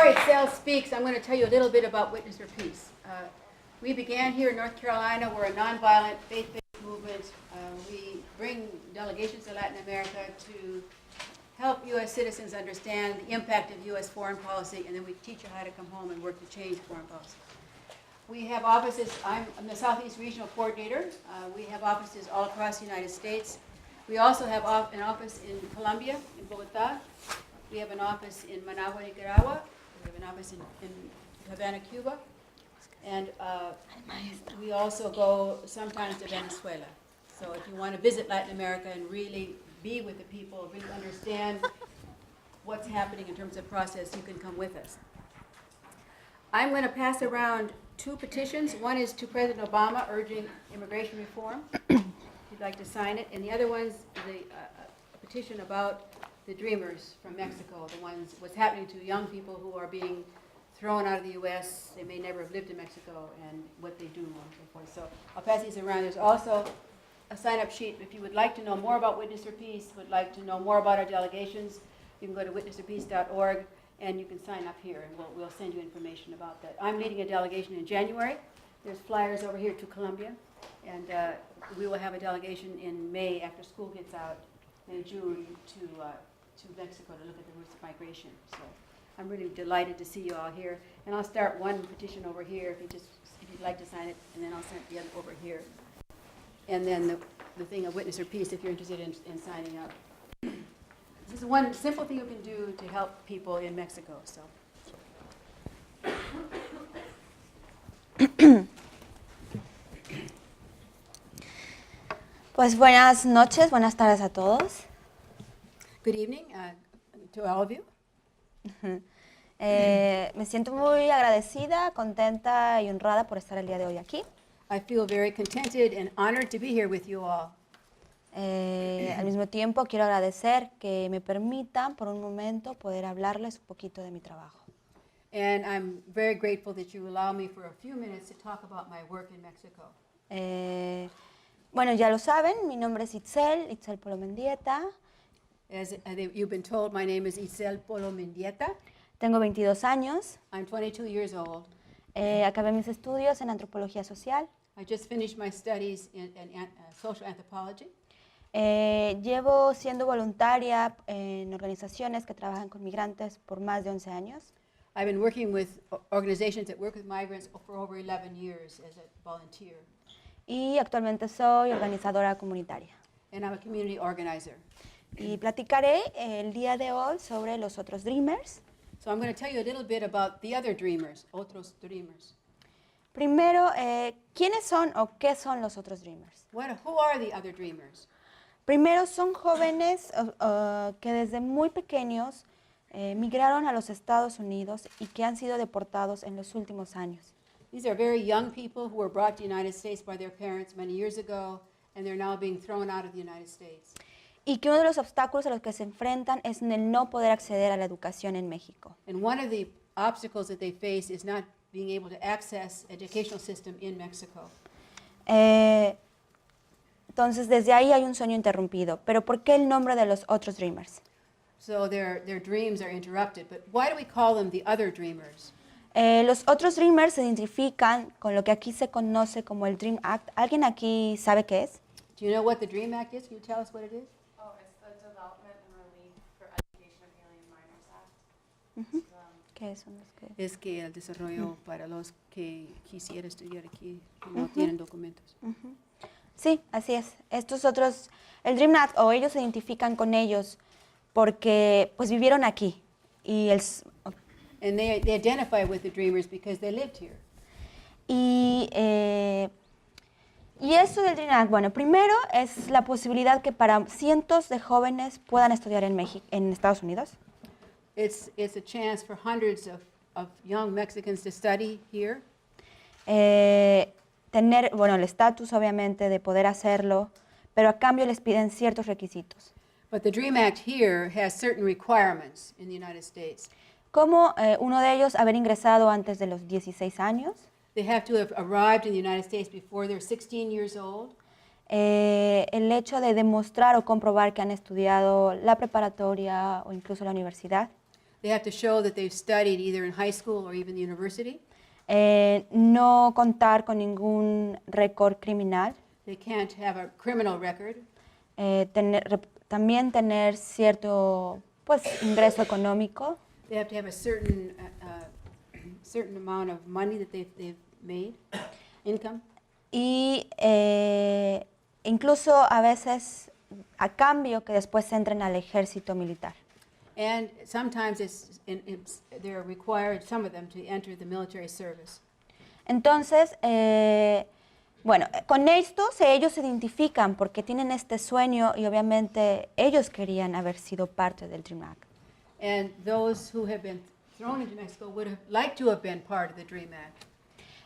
Before Itzel speaks, I'm going to tell you a little bit about Witness for Peace. We began here in North Carolina. We're a nonviolent, faith-based movement. We bring delegations to Latin America to help U.S. citizens understand the impact of U.S. foreign policy, and then we teach you how to come home and work to change foreign policy. We have offices. I'm the Southeast Regional Coordinator. We have offices all across the United States. We also have an office in Colombia, in Bogota. We have an office in Managua, Nicaragua. We have an office in Havana, Cuba. And we also go sometimes to Venezuela. So if you want to visit Latin America and really be with the people, really understand what's happening in terms of process, you can come with us. I'm going to pass around two petitions. One is to President Obama urging immigration reform, if you'd like to sign it. And the other one's a petition about the Dreamers from Mexico, what's happening to young people who are being thrown out of the U.S. They may never have lived in Mexico, and what they do and so forth. So I'll pass these around. There's also a sign-up sheet. If you would like to know more about Witness for Peace, would like to know more about our delegations, you can go to witnessforpeace.org, and you can sign up here, and we'll send you information about that. I'm leading a delegation in January. There's flyers over here to Colombia, and we will have a delegation in May after school gets out, in June to Mexico to look at the roots of migration. So I'm really delighted to see you all here. And I'll start one petition over here if you'd like to sign it, and then I'll send the other over here. And then the thing of Witness for Peace if you're interested in signing up. This is one simple thing you can do to help people in Mexico. So. Pues buenas noches, buenas tardes a todos. Good evening to all of you. Me siento muy agradecida, contenta y honrada por estar el día de hoy aquí. I feel very contented and honored to be here with you all. Al mismo tiempo quiero agradecer que me permitan por un momento poder hablarles un poquito de mi trabajo. And I'm very grateful that you allow me for a few minutes to talk about my work in Mexico. Bueno, ya lo saben, mi nombre es Itzel Polo Mendieta. As you've been told, my name is Itzel Polo Mendieta. Tengo 22 años. I'm 22 years old. Acabé mis estudios en antropología social. I just finished my studies in social anthropology. Llevo siendo voluntaria en organizaciones que trabajan con migrantes por más de 11 años. I've been working with organizations that work with migrants for over 11 years as a volunteer. Y actualmente soy organizadora comunitaria. And I'm a community organizer. Y platicaré el día de hoy sobre los otros Dreamers. So I'm going to tell you a little bit about the other Dreamers, otros Dreamers. Primero, ¿quiénes son o qué son los otros Dreamers? Who are the other Dreamers? Primero, son jóvenes que desde muy pequeños migraron a los Estados Unidos y que han sido deportados en los últimos años. These are very young people who were brought to the United States by their parents many years ago, and they're now being thrown out of the United States. Y que uno de los obstáculos a los que se enfrentan es en el no poder acceder a la educación en México. And one of the obstacles that they face is not being able to access educational system in Mexico. Entonces, desde ahí hay un sueño interrumpido. Pero ¿por qué el nombre de los otros Dreamers? So their dreams are interrupted. But why do we call them the other Dreamers? Los otros Dreamers se identifican con lo que aquí se conoce como el Dream Act. ¿Alguien aquí sabe qué es? Do you know what the Dream Act is? Can you tell us what it is? Oh, it's the Development and Relief for Education of Alien Minors Act. ¿Qué son los que? Es que el desarrollo para los que quisieran estudiar aquí y no tienen documentos. Sí, así es. Estos otros, el Dream Act, o ellos se identifican con ellos porque pues vivieron aquí. Y And they identify with the Dreamers because they lived here. Y eso del Dream Act, bueno, primero es la posibilidad que para cientos de jóvenes puedan estudiar en Estados Unidos. It's a chance for hundreds of young Mexicans to study here. Tener, bueno, el estatus obviamente de poder hacerlo, pero a cambio les piden ciertos requisitos. But the DREAM Act here has certain requirements in the United States. Como uno de ellos haber ingresado antes de los 16 años. They have to have arrived in the United States before they're 16 years old. El hecho de demostrar o comprobar que han estudiado la preparatoria o incluso la universidad. They have to show that they've studied either in high school or even the university. No contar con ningún récord criminal, They can't have a criminal record. también tener cierto pues, ingreso económico They have to have a certain amount of money that they've made, income. y incluso a veces a cambio que después entren al ejército militar. And sometimes they're required, some of them, to enter the military service. Entonces, bueno, con esto ellos se identifican porque tienen este sueño y obviamente ellos querían haber sido parte del Dream Act. And those who have been thrown into Mexico would have liked to have been part of the DREAM Act.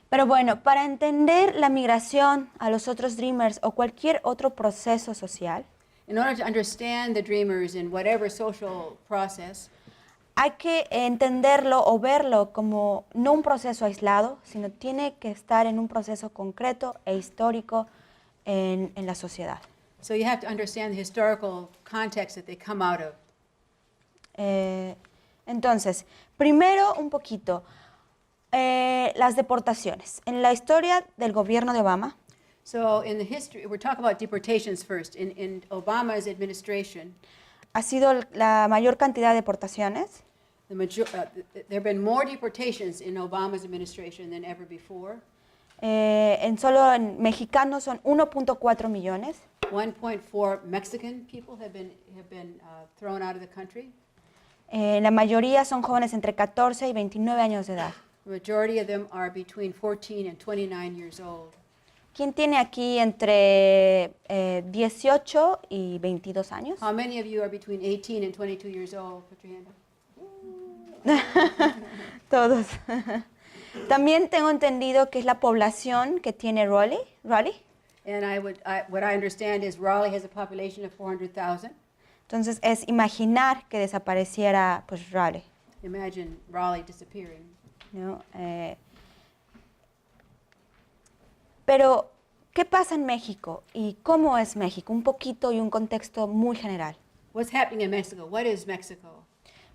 Pero bueno, para entender la migración a los otros Dreamers o cualquier otro proceso social, In order to understand the Dreamers in whatever social process, hay que entenderlo o verlo como no un proceso aislado, sino tiene que estar en un proceso concreto e histórico en la sociedad. so you have to understand the historical context that they come out of. Entonces, primero un poquito, las deportaciones. En la historia del gobierno de Obama, So in the history, we're talking about deportations first. In Obama's administration, ha sido la mayor cantidad de deportaciones. there have been more deportations in Obama's administration than ever before. Solo en mexicanos son 1.4 millones. 1.4 Mexican people have been thrown out of the country. La mayoría son jóvenes entre 14 y 29 años de edad. The majority of them are between 14 and 29 years old. ¿Quién tiene aquí entre 18 y 22 años? How many of you are between 18 and 22 years old? Put your hand up. Todos. También tengo entendido que es la población que tiene Raleigh. And what I understand is Raleigh has a population of 400,000. Entonces es imaginar que desapareciera pues Raleigh, Imagine Raleigh disappearing. ¿no? Pero, ¿qué pasa en México? ¿Y cómo es México? Un poquito y un contexto muy general. What's happening in Mexico? What is Mexico?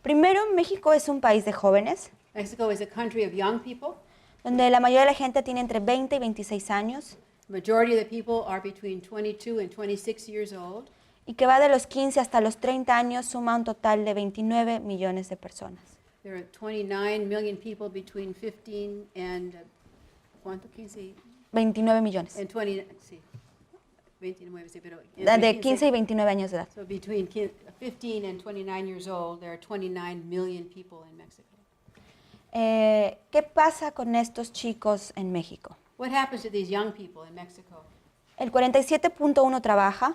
Primero, México es un país de jóvenes, Mexico is a country of young people. donde la mayoría de la gente tiene entre 20 y 26 años, The majority of the people are between 22 and 26 years old. y que va de los 15 hasta los 30 años, suma un total de 29 millones de personas. There are 29 million people between 15 and, ¿cuánto? 15 29 millones. and 20, sí. 29, sí, pero De 15 y 29 años de edad. So between 15 and 29 years old, there are 29 million people in Mexico. ¿Qué pasa con estos chicos en México? What happens to these young people in Mexico? El 47.1 trabaja,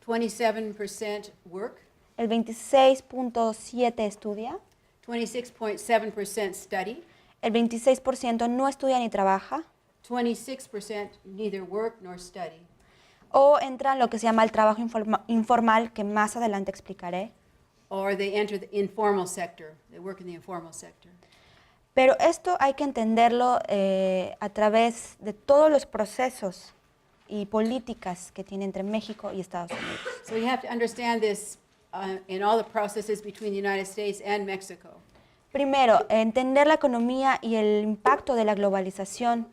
27% work, el 26.7 estudia, 26.7% study, el 26% no estudia ni trabaja, 26% neither work nor study, o entra en lo que se llama el trabajo informal, que más adelante explicaré. or they enter the informal sector. They work in the informal sector. Pero esto hay que entenderlo a través de todos los procesos y políticas que tiene entre México y Estados Unidos. So you have to understand this in all the processes between the United States and Mexico. Primero, entender la economía y el impacto de la globalización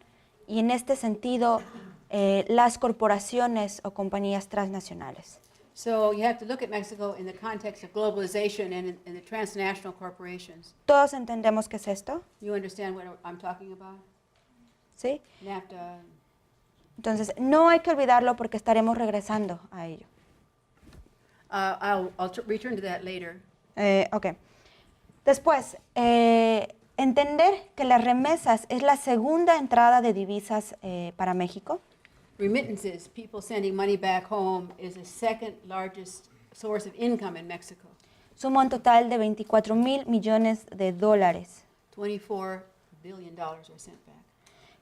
y en este sentido las corporaciones o compañías transnacionales. So you have to look at Mexico in the context of globalization and in the transnational corporations. ¿Todos entendemos qué es esto? You understand what I'm talking about? ¿Sí? NAFTA. Entonces, no hay que olvidarlo porque estaremos regresando a ello. I'll return to that later. Ok. Después, entender que las remesas es la segunda entrada de divisas para México. Remittances, people sending money back home, is the second largest source of income in Mexico. Suma un total de 24,000 millones de dólares. $24 billion are sent back.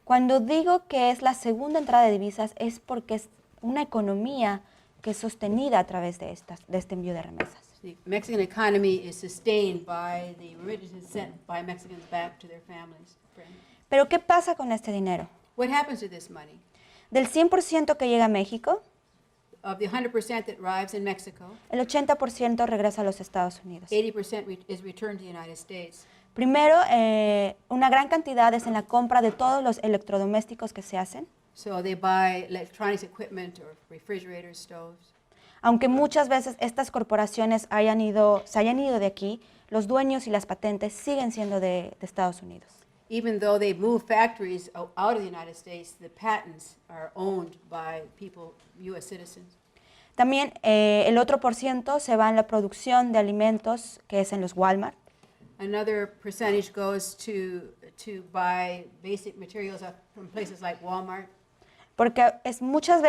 Cuando digo que es la segunda entrada de divisas es porque es una economía que es sostenida a través de este envío de remesas. The Mexican economy is sustained by the remittances sent by Mexicans back to their families. Pero ¿qué pasa con este dinero? What happens to this money? Del 100% que llega a México, of the 100% that arrives in Mexico, el 80% regresa a los Estados Unidos. 80% is returned to the United States. Primero, una gran cantidad es en la compra de todos los electrodomésticos que se hacen, So they buy electronics equipment or refrigerators, stoves. aunque muchas veces estas corporaciones se hayan ido de aquí, los dueños y las patentes siguen siendo de Estados Unidos. Even though they move factories out of the United States, the patents are owned by people, U.S. citizens. También el otro por ciento se va en la producción de alimentos, que es en los Walmart. Another percentage goes to buy basic materials from places like Walmart. Porque muchas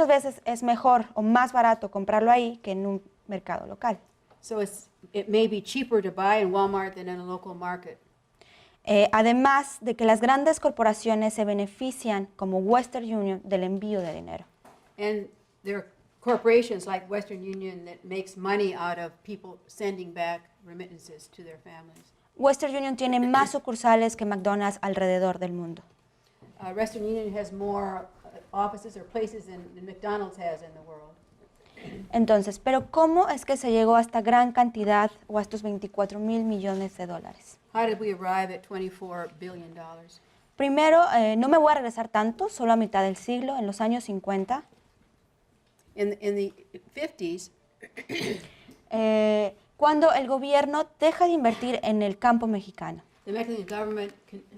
veces es mejor o más barato comprarlo ahí que en un mercado local. So it may be cheaper to buy in Walmart than in a local market. Además de que las grandes corporaciones se benefician, como Western Union, del envío de dinero. And there are corporations like Western Union that makes money out of people sending back remittances to their families. Western Union tiene más sucursales que McDonald's alrededor del mundo. Western Union has more offices or places than McDonald's has in the world. Entonces, ¿pero cómo es que se llegó a esta gran cantidad o a estos 24 mil millones de dólares? How did we arrive at $24 billion? Primero, no me voy a regresar tanto, solo a mitad del siglo, en los años 50. In the 50s, Cuando el gobierno deja de invertir en el campo mexicano. the Mexican government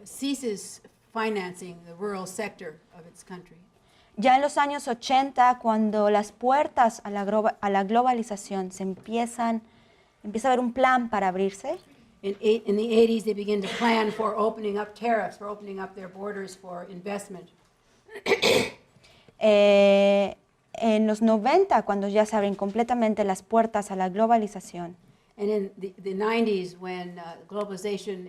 ceases financing the rural sector of its country. Ya en los años 80, cuando las puertas a la globalización empieza a haber un plan para abrirse, In the 80s, they begin to plan for opening up tariffs, for opening up their borders for investment. en los 90, cuando ya se abren completamente las puertas a la globalización, And in the 90s, when globalization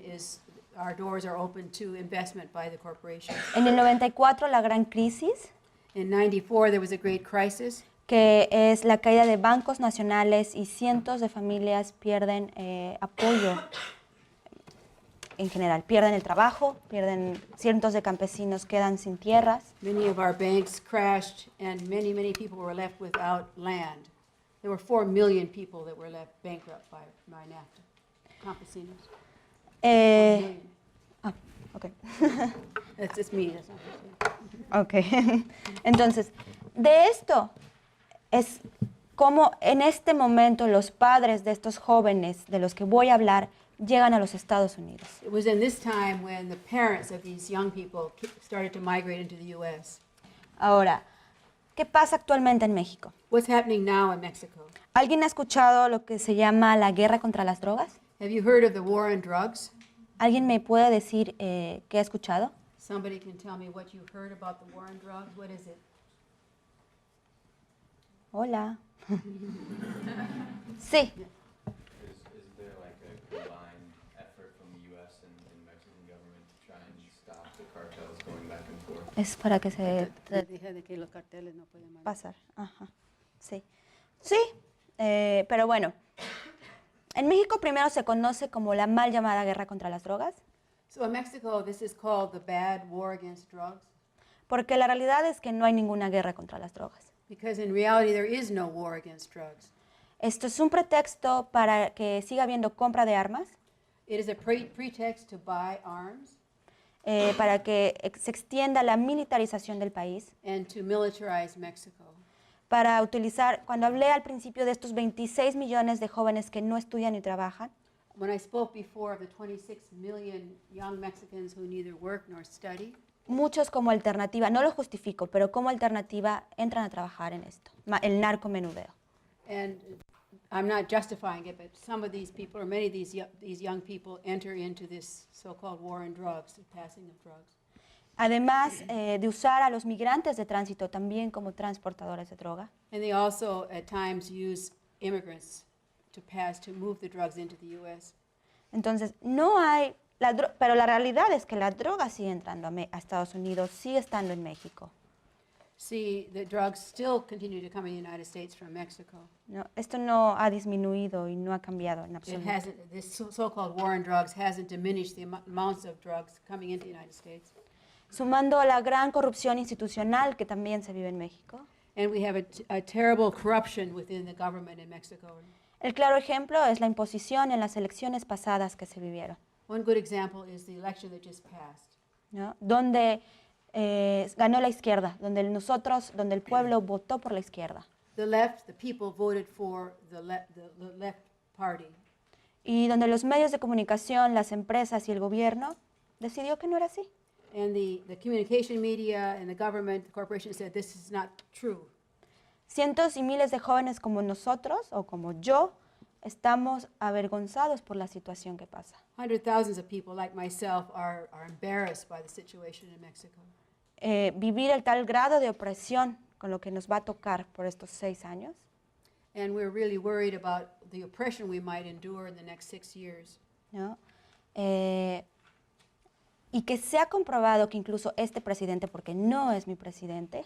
our doors are open to investment by the corporations. en el 94 la gran crisis, In 94, there was a great crisis. que es la caída de bancos nacionales y cientos de familias pierden apoyo en general, pierden el trabajo, cientos de campesinos quedan sin tierras. Many of our banks crashed, and many, many people were left without land. There were 4 million people that were left bankrupt by NAFTA. Campesinos. 4 million. Okay. That's just me. That's not Ok. Entonces, de esto es como en este momento los padres de estos jóvenes de los que voy a hablar llegan a los Estados Unidos. It was in this time when the parents of these young people started to migrate into the U.S. Ahora, ¿qué pasa actualmente en México? What's happening now in Mexico? ¿Alguien ha escuchado lo que se llama la guerra contra las drogas? Have you heard of the war on drugs? ¿Alguien me puede decir qué ha escuchado? Somebody can tell me what you heard about the war on drugs? What is it? Hola. Sí. Is there like a combined effort from the U.S. and Mexican government to try and stop the cartels going back and forth? Es para que se Dije de que los carteles no pueden mandar. pasar. Ajá. Sí. Sí, pero bueno. En México primero se conoce como la mal llamada guerra contra las drogas, So in Mexico, this is called the bad war against drugs, porque la realidad es que no hay ninguna guerra contra las drogas. because in reality there is no war against drugs. Esto es un pretexto para que siga habiendo compra de armas, It is a pretext to buy arms para que se extienda la militarización del país, and to militarize Mexico. para utilizar, cuando hablé al principio de estos 26 millones de jóvenes que no estudian ni trabajan, When I spoke before of the 26 million young Mexicans who neither work nor study, muchos como alternativa, no lo justifico, pero como alternativa entran a trabajar en esto, el narcomenudeo. and I'm not justifying it, but some of these people, or many of these young people, enter into this so-called war on drugs, the passing of drugs. Además de usar a los migrantes de tránsito también como transportadores de droga. And they also at times use immigrants to move the drugs into the U.S. Entonces, no hay, pero la realidad es que la droga sigue entrando a Estados Unidos, sigue estando en México. See, the drugs still continue to come in the United States from Mexico. No, esto no ha disminuido y no ha cambiado en It absoluto. hasn't, this so-called war on drugs hasn't diminished the amounts of drugs coming into the United States. Sumando a la gran corrupción institucional que también se vive en México. And we have a terrible corruption within the government in Mexico. El claro ejemplo es la imposición en las elecciones pasadas que se vivieron, One good example is the election that just passed. ¿no? Donde ganó la izquierda, donde donde el pueblo votó por la izquierda. The left, the people voted for the left party. Y donde los medios de comunicación, las empresas y el gobierno decidió que no era así. And the communication media and the government, the corporation said this is not true. Cientos y miles de jóvenes como nosotros o como yo estamos avergonzados por la situación que pasa. Hundred thousands of people like myself are embarrassed by the situation in Mexico. Vivir el tal grado de opresión con lo que nos va a tocar por estos 6 años, And we're really worried about the oppression we might endure in the next 6 years. ¿no? Y que se ha comprobado que incluso este presidente, porque no es mi presidente,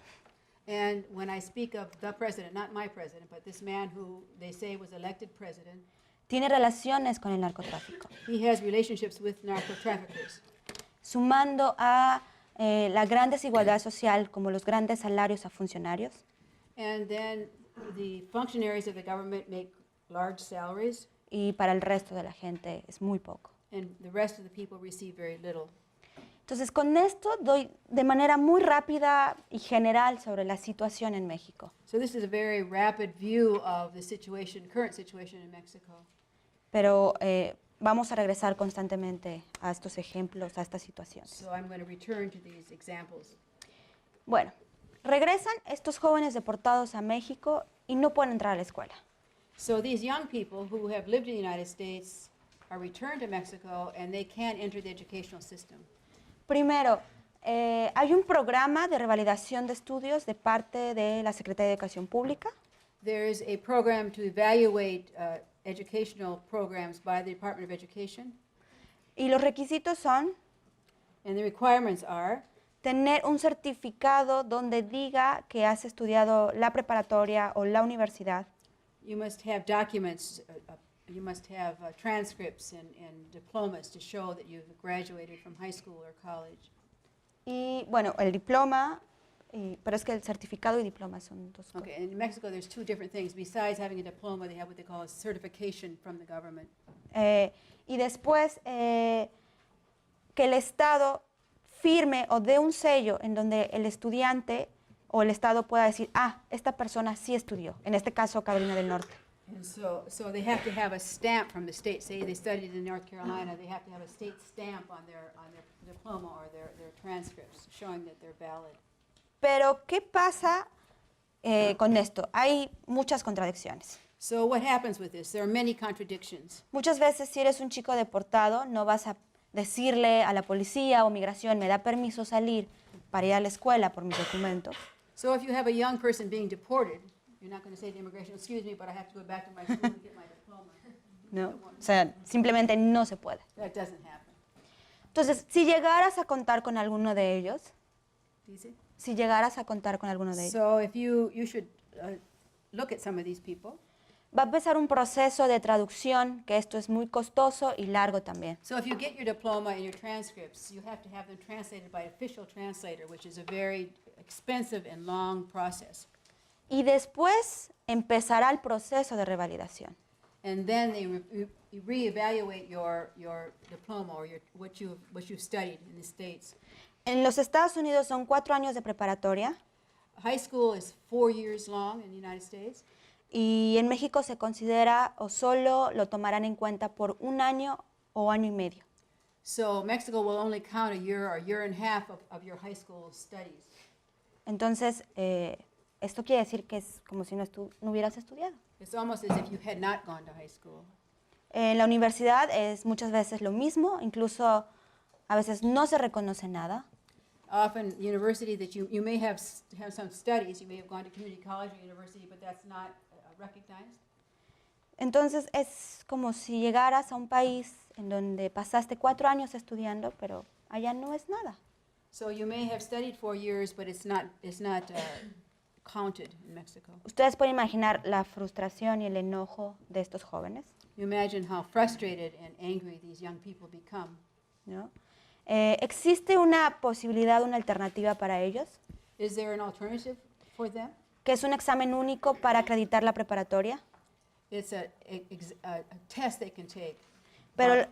And when I speak of the president, not my president, but this man who they say was elected president, tiene relaciones con el narcotráfico, he has relationships with narco-traffickers. sumando a la gran desigualdad social como los grandes salarios a funcionarios, And then the functionaries of the government make large salaries, y para el resto de la gente es muy poco. and the rest of the people receive very little. Entonces, con esto doy de manera muy rápida y general sobre la situación en México. So this is a very rapid view of the situation, current situation in Mexico. Pero vamos a regresar constantemente a estos ejemplos, a estas situaciones. So I'm going to return to these examples. Bueno, regresan estos jóvenes deportados a México y no pueden entrar a la escuela. So these young people who have lived in the United States are returned to Mexico and they can't enter the educational system. Primero, hay un programa de revalidación de estudios de parte de la Secretaría de Educación Pública. There is a program to evaluate educational programs by the Department of Education, Y los requisitos son and the requirements are tener un certificado donde diga que has estudiado la preparatoria o la universidad, you must have documents, you must have transcripts and diplomas to show that you've graduated from high school or college. y bueno, el diploma, pero es que el certificado y diploma son dos cosas. Okay, in Mexico there's two different things. Besides having a diploma, they have what they call a certification from the government. Y después que el Estado firme o dé un sello en donde el estudiante o el Estado pueda decir, ah, esta persona sí estudió, en este caso Carolina del Norte. And so they have to have a stamp from the state. Say they studied in North Carolina, they have to have a state stamp on their diploma or their transcripts showing that they're valid. Pero, ¿qué pasa con esto? Hay muchas contradicciones. So what happens with this? There are many contradictions. Muchas veces, si eres un chico deportado, no vas a decirle a la policía o migración, me da permiso salir para ir a la escuela por mis documentos. So if you have a young person being deported, you're not going to say to immigration, excuse me, but I have to go back to my school and get my diploma. ¿No? O sea, simplemente no se puede. That doesn't happen. Entonces, si llegaras a contar con alguno de ellos, Dice? si llegaras a contar con alguno de ellos, So if you should look at some of these people. va a empezar un proceso de traducción, que esto es muy costoso y largo también. So if you get your diploma and your transcripts, you have to have them translated by an official translator, which is a very expensive and long process. Y después empezará el proceso de revalidación. And then they reevaluate your diploma or what you've studied in the States. En los Estados Unidos son 4 años de preparatoria High school is 4 years long in the United States. y en México se considera o solo lo tomarán en cuenta por 1 año o año y medio. So Mexico will only count a year or year and a half of your high school studies. Entonces, esto quiere decir que es como si no hubieras estudiado. It's almost as if you had not gone to high school. En la universidad es muchas veces lo mismo, incluso a veces no se reconoce nada. Often, university that you may have some studies, you may have gone to community college or university, but that's not recognized. Entonces es como si llegaras a un país en donde pasaste 4 años estudiando, pero allá no es nada. So you may have studied 4 years, but it's not counted in Mexico. Ustedes pueden imaginar la frustración y el enojo de estos jóvenes, You imagine how frustrated and angry these young people become. ¿no? ¿Existe una posibilidad, una alternativa para ellos? Is there an alternative for them? que es un examen único para acreditar la preparatoria, It's a test they can take. pero,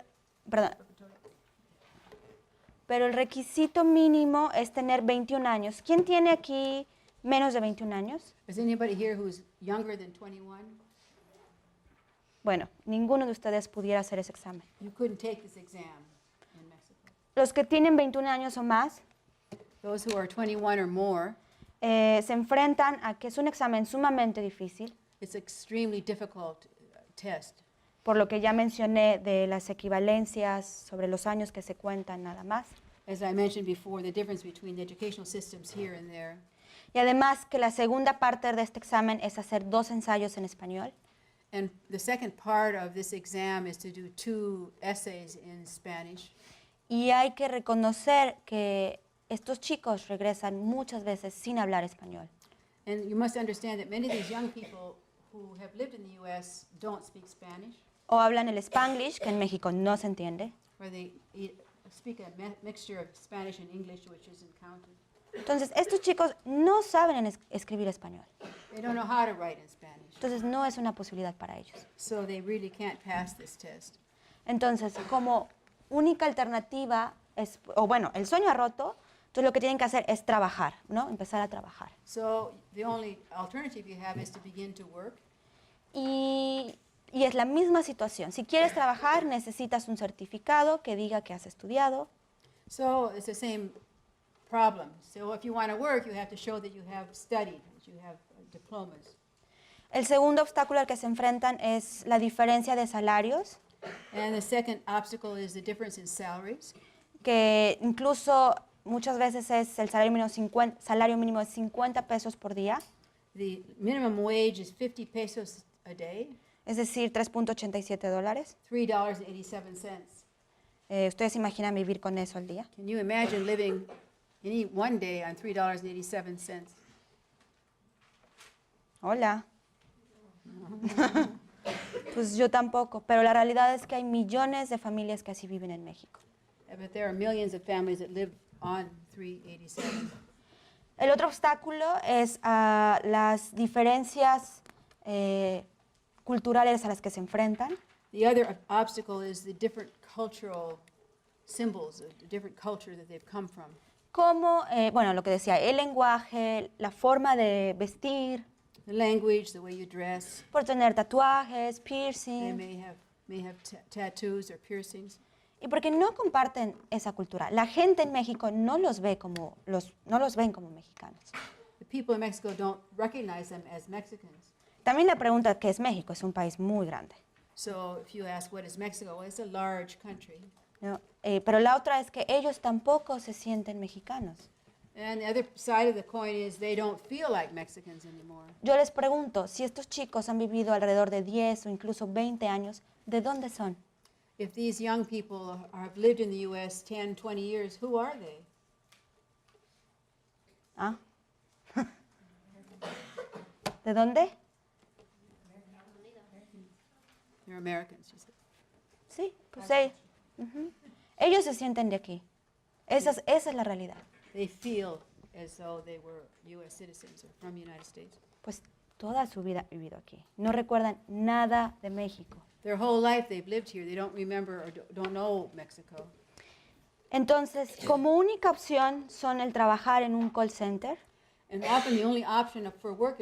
perdón, pero el requisito mínimo es tener 21 años. ¿Quién tiene aquí menos de 21 años? Is anybody here who's younger than 21? Bueno, ninguno de ustedes pudiera hacer ese examen. You couldn't take this exam in Mexico. Los que tienen 21 años o más Those who are 21 or more, se enfrentan a que es un examen sumamente difícil, it's extremely difficult test. por lo que ya mencioné de las equivalencias sobre los años que se cuentan nada más. As I mentioned before, the difference between the educational systems here and there. Y además que la segunda parte de este examen es hacer 2 ensayos en español. And the second part of this exam is to do 2 essays in Spanish. Y hay que reconocer que estos chicos regresan muchas veces sin hablar español. And you must understand that many of these young people who have lived in the U.S. don't speak Spanish, O hablan el Spanglish, que en México no se entiende. or they speak a mixture of Spanish and English, which isn't counted. Entonces, estos chicos no saben escribir español. They don't know how to write in Spanish, Entonces, no es una posibilidad para ellos. so they really can't pass this test. Entonces, como única alternativa, o bueno, el sueño ha roto, entonces lo que tienen que hacer es trabajar, ¿no? Empezar a trabajar. So the only alternative you have is to begin to work. Y es la misma situación. Si quieres trabajar, necesitas un certificado que diga que has estudiado. So it's the same problem. So if you want to work, you have to show that you have studied, that you have diplomas. El segundo obstáculo al que se enfrentan es la diferencia de salarios, And the second obstacle is the difference in salaries. que incluso muchas veces es el salario mínimo de 50 pesos por día, The minimum wage is 50 pesos a day, es decir, $3.87. $3.87. ¿Ustedes se imaginan vivir con eso al día? Can you imagine living any one day on $3.87? Hola. Pues yo tampoco, pero la realidad es que hay millones de familias que así viven en México. But there are millions of families that live on $3.87. El otro obstáculo es las diferencias culturales a las que se enfrentan. The other obstacle is the different cultural symbols, the different culture that they've come from. Como, bueno, lo que decía, el lenguaje, la forma de vestir, The language, the way you dress. por tener tatuajes, They piercing, may have tattoos or piercings. y porque no comparten esa cultura. La gente en México no los ven como mexicanos. The people in Mexico don't recognize them as Mexicans. También la pregunta, ¿qué es México? Es un país muy grande, So if you ask what is Mexico, well, it's a large country. ¿no? Pero la otra es que ellos tampoco se sienten mexicanos. And the other side of the coin is they don't feel like Mexicans anymore. Yo les pregunto, si estos chicos han vivido alrededor de 10 o incluso 20 años, ¿de dónde son? If these young people have lived in the U.S. 10, 20 years, who are they? ¿Ah? ¿De dónde? They're Americans, you said. Sí, pues ellos se sienten de aquí. Esa es la realidad. They feel as though they were U.S. citizens or from the United States. Pues toda su vida han vivido aquí. No recuerdan nada de México. Their whole life they've lived here. They don't remember or don't know Mexico. Entonces, como única opción son el trabajar en un call center, And often the only option for work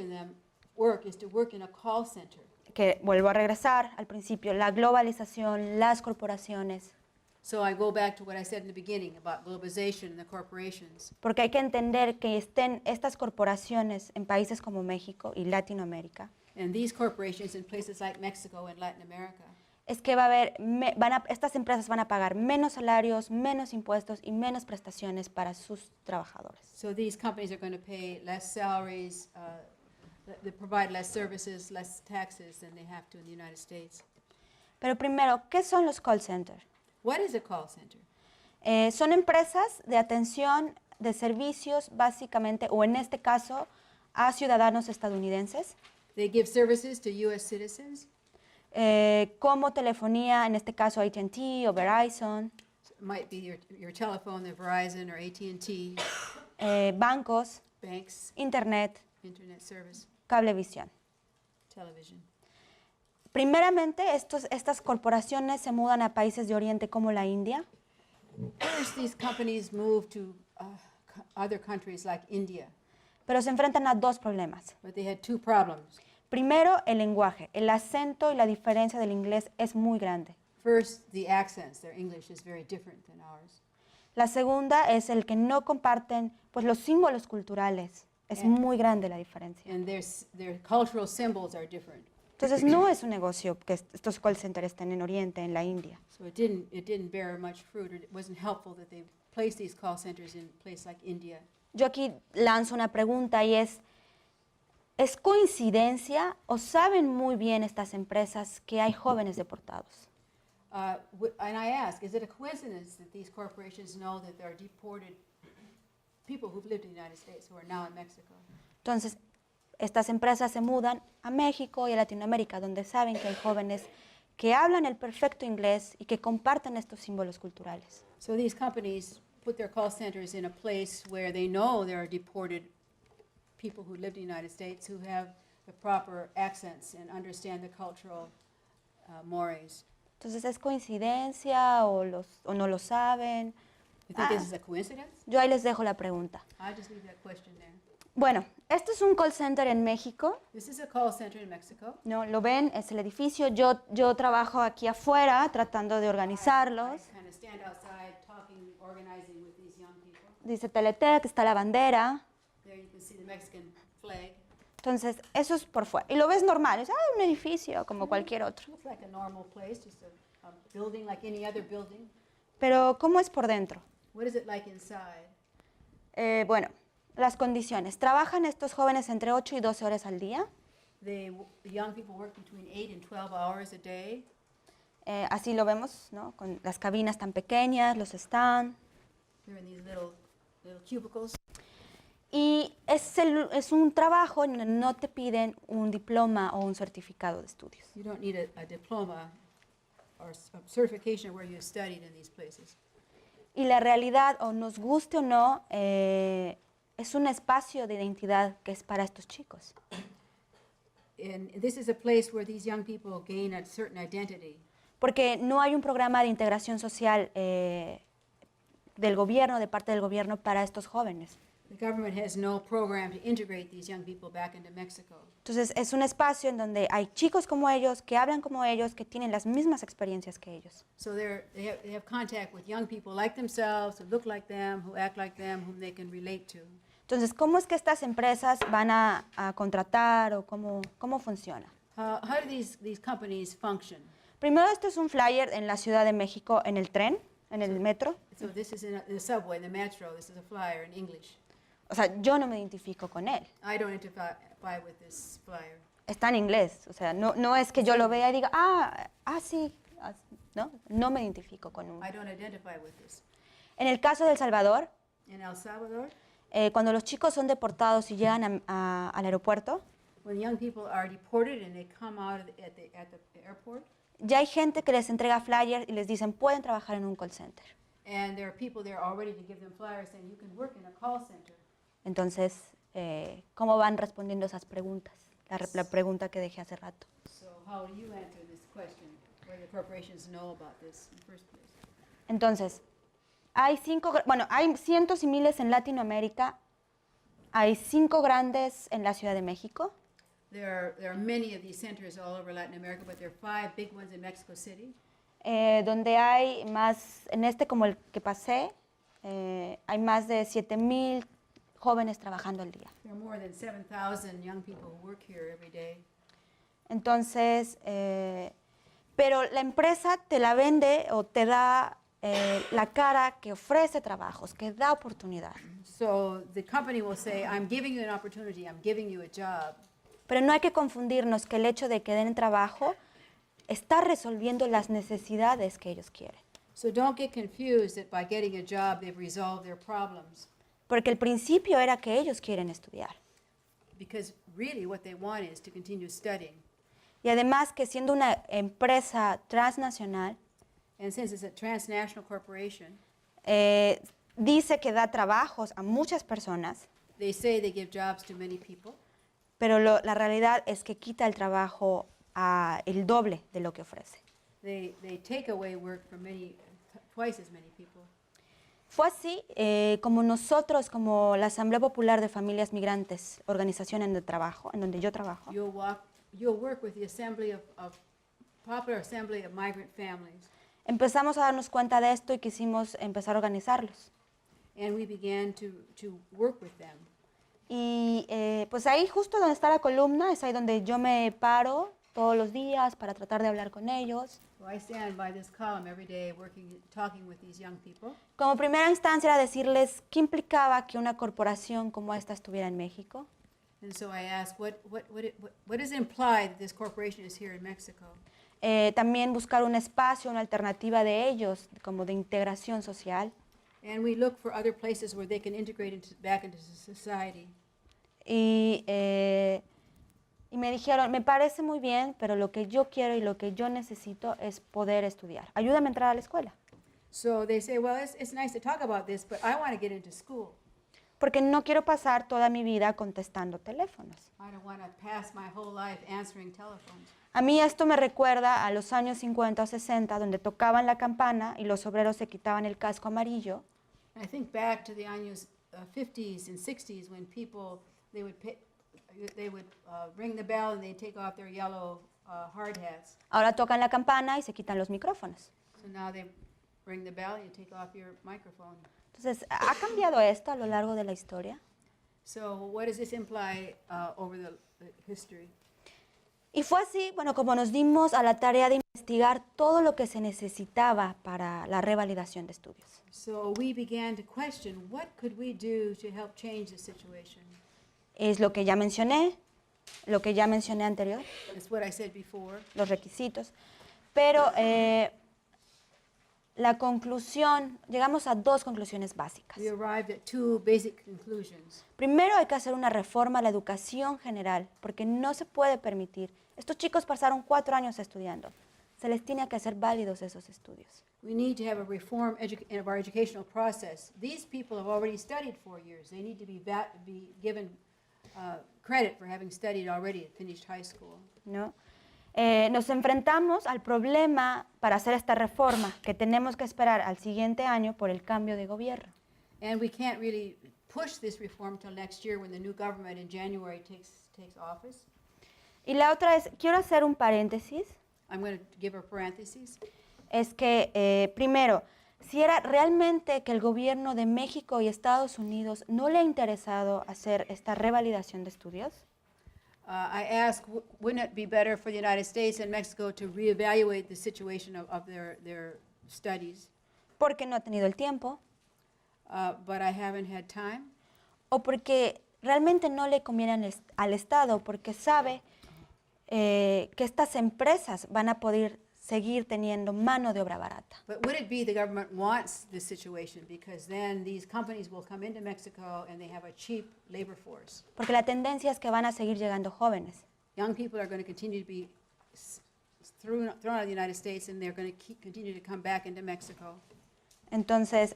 is to work in a call center. que vuelvo a regresar al principio, la globalización, las corporaciones, So I go back to what I said in the beginning about globalization and the corporations. porque hay que entender que estén estas corporaciones en países como México y Latinoamérica, And these corporations in places like Mexico and Latin America, es que va a haber, estas empresas van a pagar menos salarios, menos impuestos y menos prestaciones para sus trabajadores. so these companies are going to pay less salaries, they provide less services, less taxes than they have to in the United States. Pero primero, ¿qué son los call centers? What is a call center? Son empresas de atención de servicios básicamente, o en este caso, a ciudadanos estadounidenses, They give services to U.S. citizens. como telefonía, en este caso AT&T o Verizon, It might be your telephone, the Verizon or AT&T, bancos, banks, internet, Internet service, cablevisión. television. Primeramente, estas corporaciones se mudan a países de Oriente como la India, First, these companies move to other countries like India, pero se enfrentan a dos problemas. but they had two problems. Primero, el lenguaje. El acento y la diferencia del inglés es muy grande. First, the accents. Their English is very different than ours. La segunda es el que no comparten pues, los símbolos culturales. Es muy grande la diferencia. And their cultural symbols are different. Entonces, no es un negocio que estos call centers estén en Oriente, en la India. So it didn't bear much fruit, or it wasn't helpful that they placed these call centers in a place like India. Yo aquí lanzo una pregunta y ¿es coincidencia o saben muy bien estas empresas que hay jóvenes deportados? And I ask, is it a coincidence that these corporations know that there are deported people who've lived in the United States who are now in Mexico? Entonces, estas empresas se mudan a México y a Latinoamérica, donde saben que hay jóvenes que hablan el perfecto inglés y que comparten estos símbolos culturales. So these companies put their call centers in a place where they know there are deported people who lived in the United States who have the proper accents and understand the cultural mores. Entonces, ¿es coincidencia o no lo saben? You think this is a coincidence? Yo ahí les dejo la pregunta. I just leave that question there. Bueno, este es un call center en México, This is a call center in Mexico. ¿no? Lo ven, es el edificio. Yo trabajo aquí afuera tratando de organizarlos. I kind of stand outside talking, organizing with these young people. Dice Teletec, está la bandera. There you can see the Mexican flag. Entonces, eso es por fuera. Y lo ves normal, es un edificio como cualquier otro. Looks like a normal place, just a building like any other building. Pero, ¿cómo es por dentro? What is it like inside? Bueno, las condiciones. Trabajan estos jóvenes entre 8 y 12 horas al día. The young people work between 8 and 12 hours a day. Así lo vemos, ¿no? Con las cabinas tan pequeñas, los stands. They're in these little cubicles. Y es un trabajo en donde no te piden un diploma o un certificado de estudios. You don't need a diploma or a certification where you studied in these places. Y la realidad, o nos guste o no, es un espacio de identidad que es para estos chicos. And this is a place where these young people gain a certain identity. Porque no hay un programa de integración social del gobierno, de parte del gobierno, para estos jóvenes. The government has no program to integrate these young people back into Mexico. Entonces, es un espacio en donde hay chicos como ellos, que hablan como ellos, que tienen las mismas experiencias que ellos. So they have contact with young people like themselves, who look like them, who act like them, whom they can relate to. Entonces, ¿cómo es que estas empresas van a contratar o cómo funciona? How do these companies function? Primero, esto es un flyer en la Ciudad de México, en el tren, en el metro. So this is in the subway, in the metro. This is a flyer in English. O sea, yo no me identifico con él. I don't identify with this flyer. Está en inglés. O sea, no es que yo lo vea y diga, sí, no me identifico con uno. I don't identify with this. En el caso de El Salvador, In El Salvador, cuando los chicos son deportados y llegan al aeropuerto, when young people are deported and they come out at the airport, ya hay gente que les entrega flyers y les dicen, pueden trabajar en un call center. and there are people there already to give them flyers saying you can work in a call center. Entonces, ¿cómo van respondiendo esas preguntas? La pregunta que dejé hace rato. So how do you answer this question, whether corporations know about this in the first place? Entonces, hay cientos y miles en Latinoamérica, hay 5 grandes en la Ciudad de México, There are many of these centers all over Latin America, but there are 5 big ones in Mexico City. donde hay más, en este como el que pasé, hay más de 7,000 jóvenes trabajando al día. There are more than 7,000 young people who work here every day. Entonces, pero la empresa te la vende o te da la cara que ofrece trabajos, que da oportunidad. So the company will say, I'm giving you an opportunity, I'm giving you a job. Pero no hay que confundirnos que el hecho de que den trabajo está resolviendo las necesidades que ellos quieren. So don't get confused that by getting a job, they've resolved their problems. Porque el principio era que ellos quieren estudiar. Because really what they want is to continue studying. Y además que siendo una empresa transnacional, And since it's a transnational corporation, dice que da trabajos a muchas personas, they say they give jobs to many people. pero la realidad es que quita el trabajo a el doble de lo que ofrece. They take away work from twice as many people. Fue así como nosotros, como la Asamblea Popular de Familias Migrantes, organización en el trabajo, en donde yo trabajo, You'll work with the Popular Assembly of Migrant Families. empezamos a darnos cuenta de esto y quisimos empezar a organizarlos. And we began to work with them. Y pues ahí justo donde está la columna, es ahí donde yo me paro todos los días para tratar de hablar con ellos. So I stand by this column every day talking with these young people. Como primera instancia era decirles qué implicaba que una corporación como esta estuviera en México. And so I asked, what does it imply that this corporation is here in Mexico? También buscar un espacio, una alternativa de ellos, como de integración social. And we look for other places where they can integrate back into society. Y me dijeron, me parece muy bien, pero lo que yo quiero y lo que yo necesito es poder estudiar. Ayúdame a entrar a la escuela. So they say, well, it's nice to talk about this, but I want to get into school. Porque no quiero pasar toda mi vida contestando teléfonos. I don't want to pass my whole life answering telephones. A mí esto me recuerda a los años 50 o 60, donde tocaban la campana y los obreros se quitaban el casco amarillo. I think back to the años 50s and 60s when people, they would ring the bell and they'd take off their yellow hard hats. Ahora tocan la campana y se quitan los micrófonos. So now they ring the bell and you take off your microphone. Entonces, ¿ha cambiado esto a lo largo de la historia? So what does this imply over the history? Y fue así, bueno, como nos dimos a la tarea de investigar todo lo que se necesitaba para la revalidación de estudios. So we began to question, what could we do to help change the situation? Es lo que ya mencioné anterior, That's what I said before. los requisitos. Pero la conclusión, llegamos a dos conclusiones básicas. We arrived at two basic conclusions. Primero, hay que hacer una reforma a la educación general, porque no se puede permitir. Estos chicos pasaron 4 años estudiando. Se les tiene que hacer válidos esos estudios. We need to have a reform of our educational process. These people have already studied 4 years. They need to be given credit for having studied already and finished high school. ¿No? Nos enfrentamos al problema para hacer esta reforma, que tenemos que esperar al siguiente año por el cambio de gobierno. And we can't really push this reform till next year when the new government in January takes office. Y la otra es, quiero hacer un paréntesis, I'm going to give a parenthesis. es que primero, si era realmente que el gobierno de México y Estados Unidos no le ha interesado hacer esta revalidación de estudios, I asked, wouldn't it be better for the United States and Mexico to reevaluate the situation of their studies? porque no ha tenido el tiempo, But I haven't had time, o porque realmente no le conviene al Estado, porque sabe que estas empresas van a poder seguir teniendo mano de obra barata. but would it be the government wants this situation because then these companies will come into Mexico and they have a cheap labor force. Porque la tendencia es que van a seguir llegando jóvenes. Young people are going to continue to be thrown out of the United States and they're going to continue to come back into Mexico. Entonces,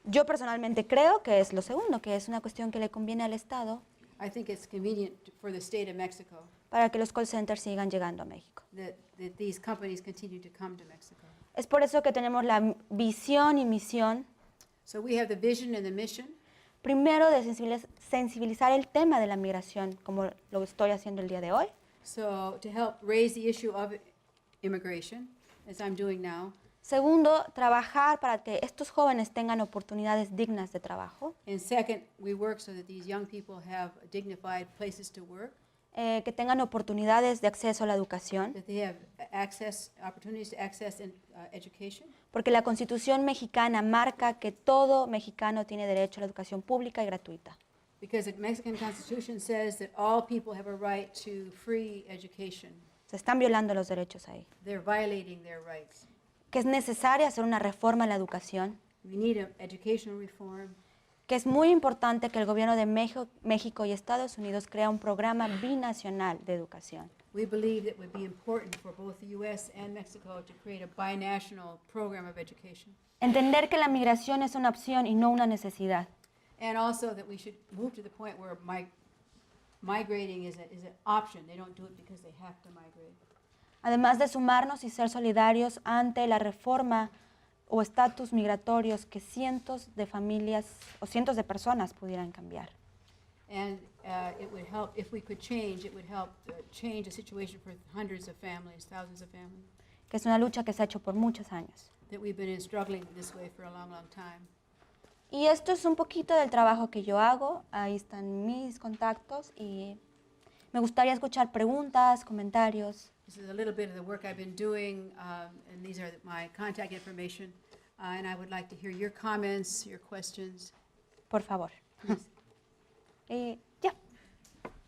yo personalmente creo que es lo segundo, que es una cuestión que le conviene al Estado I think it's convenient for the state of Mexico para que los call centers sigan llegando a México. that these companies continue to come to Mexico. Es por eso que tenemos la visión y misión, So we have the vision and the mission. primero de sensibilizar el tema de la migración, como lo estoy haciendo el día de hoy. So to help raise the issue of immigration, as I'm doing now. Segundo, trabajar para que estos jóvenes tengan oportunidades dignas de trabajo, And second, we work so that these young people have dignified places to work, que tengan oportunidades de acceso a la educación, that they have opportunities to access education. porque la Constitución mexicana marca que todo mexicano tiene derecho a la educación pública y gratuita. Because the Mexican Constitution says that all people have a right to free education. Se están violando los derechos ahí. They're violating their rights. Que es necesaria hacer una reforma en la educación, We need an educational reform. que es muy importante que el gobierno de México y Estados Unidos crea un programa binacional de educación. We believe that it would be important for both the U.S. and Mexico to create a binational program of education. Entender que la migración es una opción y no una necesidad. And also that we should move to the point where migrating is an option. They don't do it because they have to migrate. Además de sumarnos y ser solidarios ante la reforma o estatus migratorios que cientos de familias o cientos de personas pudieran cambiar. And it would help, if we could change, it would help change the situation for hundreds of families, thousands of families, Que es una lucha que se ha hecho por muchos años. that we've been struggling this way for a long, long time. Y esto es un poquito del trabajo que yo hago. Ahí están mis contactos y me gustaría escuchar preguntas, comentarios. This is a little bit of the work I've been doing, and these are my contact information. And I would like to hear your comments, your questions. Por favor. Please. Ya.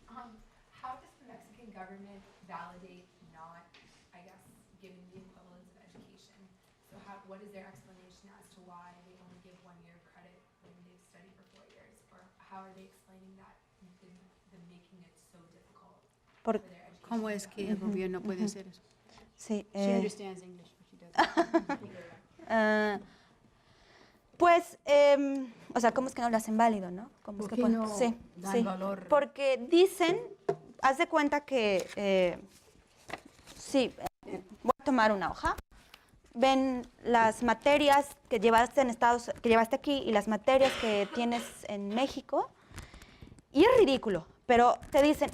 How does the Mexican government validate not, I guess, giving the equivalence of education? So what is their explanation as to why they only give 1 year credit when they study for 4 years? Or how are they explaining that, the making it so difficult Por- for their education? ¿Cómo es que el gobierno puede hacer eso? sí, She understands English, but she doesn't. pues, o sea, ¿cómo es que no lo hacen válido, no? ¿Cómo es ¿Por que qué pon- no sí, dan sí. valor? Porque dicen, haz de cuenta que, sí, voy a tomar una hoja, ven las materias que llevaste que llevaste aquí y las materias que tienes en México, y es ridículo, pero te dicen,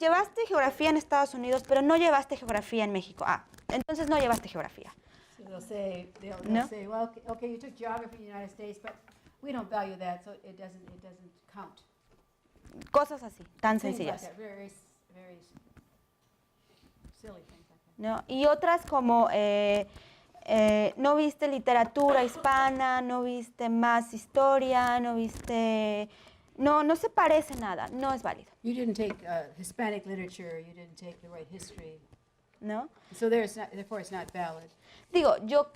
llevaste geografía en Estados Unidos, pero no llevaste geografía en México. Entonces no llevaste geografía. So they'll say, No. say, well, okay, you took geography in the United States, but we don't value that, so it doesn't count. Cosas así, tan Things like sencillas. that, very silly things like that. ¿No? Y otras como no viste literatura hispana, no viste más historia, no viste... No se parece nada, no es válido, You didn't take Hispanic literature, you didn't take the right history, ¿no? so therefore it's not valid. Digo, yo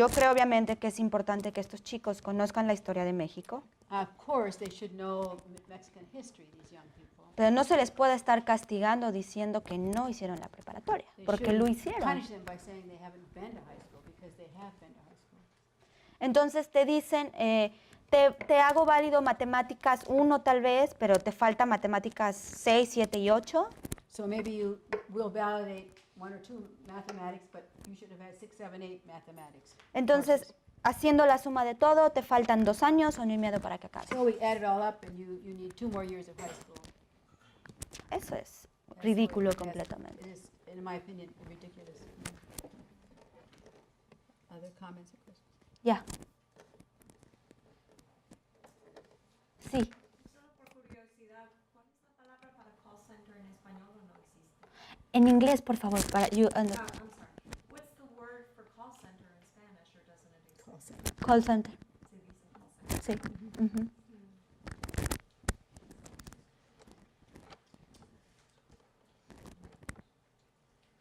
creo obviamente que es importante que estos chicos conozcan la historia de México, Of course, they should know Mexican history, these young people. pero no se les puede estar castigando diciendo que no hicieron la preparatoria, They porque lo shouldn't hicieron. punish them by saying they haven't been to high school, because they have been to high school. Entonces te dicen, te hago válido matemáticas 1 tal vez, pero te falta matemáticas 6, 7 y 8. So maybe you will validate 1 or 2 mathematics, but you should have had 6, 7, 8 mathematics. Entonces, courses. haciendo la suma de todo, te faltan 2 años o 1 y medio para que acabes. So we add it all up, and you need 2 more years of high school. Eso es That's ridículo what- completamente. It is, in my opinion, ridiculous. Other comments or questions? Ya. Sí, Solo por curiosidad, ¿cuál es la palabra para call center en español o no existe? en inglés, por favor, para I'm sorry. What's the word for call center in Spanish or doesn't it exist? Call center. call center. Se dice call center. Sí. Ujú.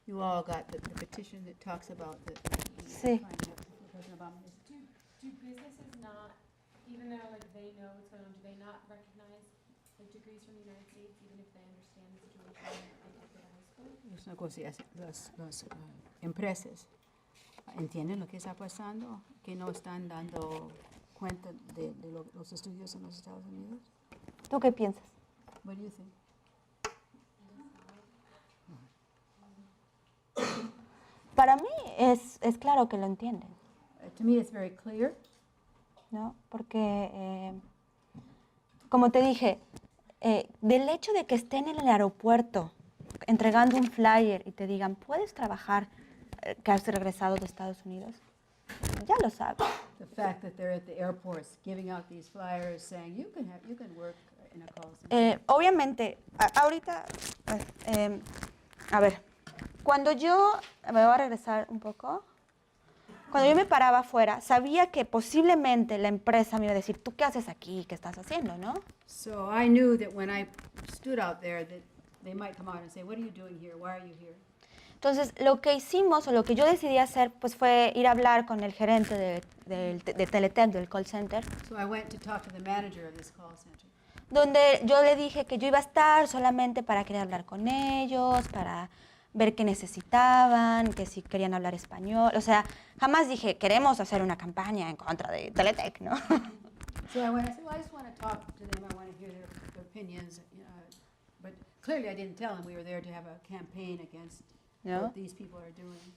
You all got the petition that talks about the. Sí. President Obama is- Do businesses not, even though like they know what's going on, do they not recognize like degrees from the United States, even if they understand the situation and they go to high school? Los negocios, las empresas entienden lo que está pasando, que no están dando cuenta de los estudios en los Estados Unidos. ¿Tú qué piensas? What do you think? Para mí es claro que lo entienden, To me, it's very clear. ¿no? Porque, como te dije, del hecho de que estén en el aeropuerto entregando un flyer y te digan, ¿puedes trabajar que has regresado de Estados Unidos? Ya lo sabes. The fact that they're at the airports giving out these flyers saying you can work in a call center. Obviamente, ahorita, pues, a ver, cuando yo, me voy a regresar un poco, cuando yo me paraba afuera, sabía que posiblemente la empresa me iba a decir, ¿tú qué haces aquí? ¿Qué estás haciendo? ¿No? So I knew that when I stood out there that they might come out and say, what are you doing here? Why are you here? Entonces, lo que hicimos, o lo que yo decidí hacer, pues fue ir a hablar con el gerente de Teletec, del call center, So I went to talk to the manager of this call center. donde yo le dije que yo iba a estar solamente para querer hablar con ellos, para ver qué necesitaban, que si querían hablar español. O sea, jamás dije, queremos hacer una campaña en contra de Teletec, ¿no? So I went, I said, well, I just want to talk to them. I want to hear their opinions. But clearly I didn't tell him we were there to have a campaign against ¿no? what these people are doing.